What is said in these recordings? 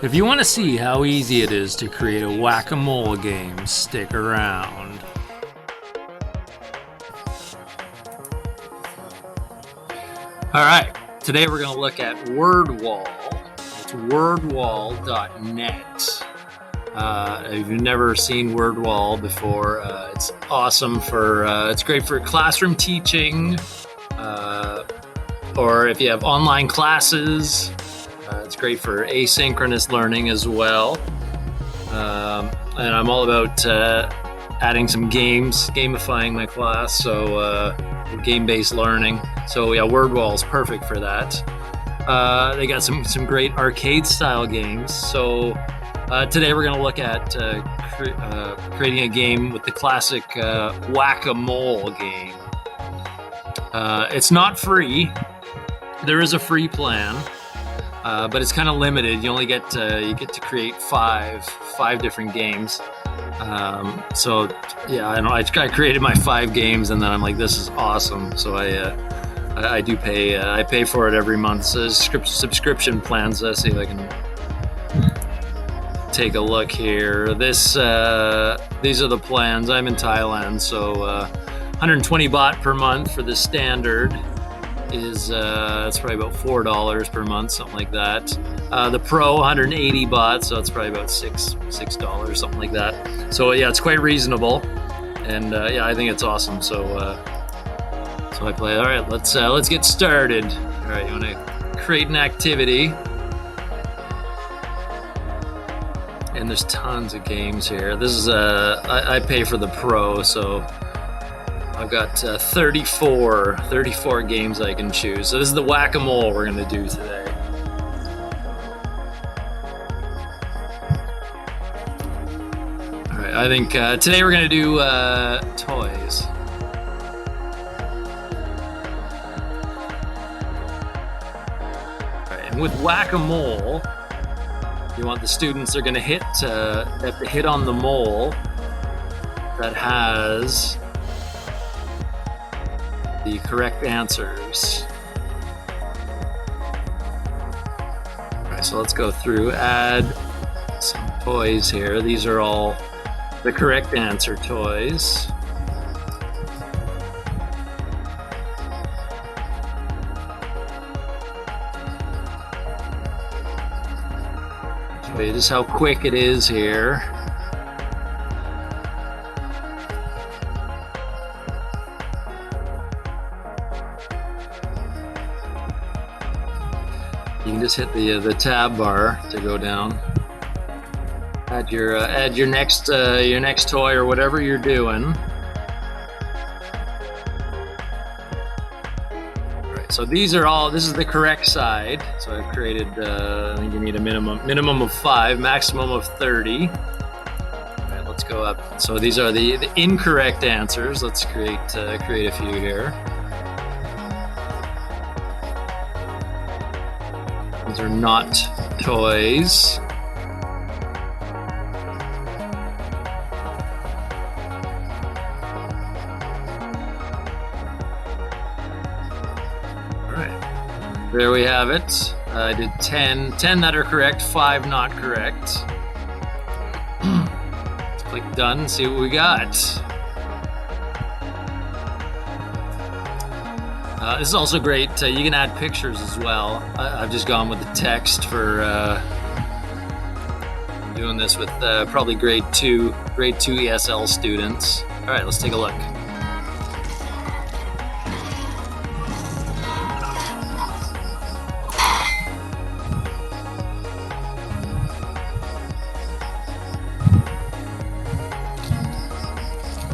If you want to see how easy it is to create a whack-a-mole game, stick around. Alright, today we're going to look at Wordwall. It's wordwall.net. If you've never seen Wordwall before, it's awesome for, it's great for classroom teaching, or if you have online classes. It's great for asynchronous learning as well. And I'm all about adding some games, gamifying my class, so game-based learning. So yeah, Wordwall is perfect for that. They got some great arcade-style games. So today we're going to look at creating a game with the classic whack-a-mole game. It's not free. There is a free plan. But it's kind of limited. You only get you get to create five different games. So yeah, I created my 5 games, and then I'm like, this is awesome. So I do pay. I pay for it every month. So subscription plans. Let's see if I can take a look here. These are the plans. I'm in Thailand, so 120 baht per month for the standard. Is it's probably about $4 per month, something like that. The Pro, 180 baht, so it's probably about $6, something like that. So yeah, it's quite reasonable, and yeah, I think it's awesome. So I play. All right, let's get started. All right, you want to create an activity, and there's tons of games here. This is I pay for the Pro, so I've got 34 games I can choose. So this is the whack-a-mole we're going to do today. All right, I think today we're going to do toys. All right, and with whack-a-mole, you want the students are going to have to hit on the mole that has the correct answers. All right, so let's go through, add some toys here. These are all the correct answer toys. Show you just how quick it is here. You can just hit the tab bar to go down. Add your next toy or whatever you're doing. All right, so this is the correct side. So I've created. I think you need a minimum of 5, maximum of 30. All right, let's go up. So these are the incorrect answers. Let's create a few here. These are not toys. All right, there we have it. I did 10 that are correct, 5 not correct. Let's click done and see what we got. This is also great. You can add pictures as well. I've just gone with the text for I'm doing this with probably grade 2 ESL students. All right, let's take a look.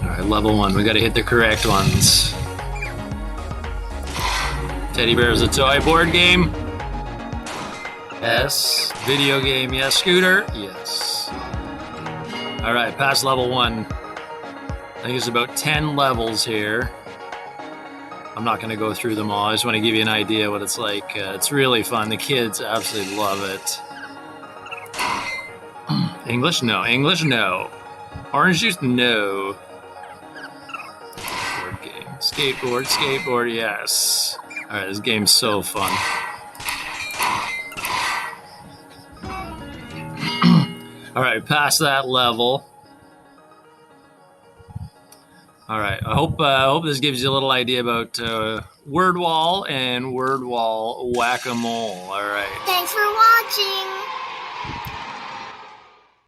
All right, level 1. We got to hit the correct ones. Teddy bear is a toy. Board game? Yes. Video game? Yes. Scooter? Yes. All right, past level 1. I think there's about 10 levels here. I'm not going to go through them all. I just want to give you an idea what it's like. It's really fun. The kids absolutely love it. English? No. English? No. Orange juice? No. Board game. Skateboard? Yes. All right, this game's so fun. All right, past that level. All right, I hope this gives you a little idea about Wordwall and Wordwall Whack-A-Mole. All right. Thanks for watching.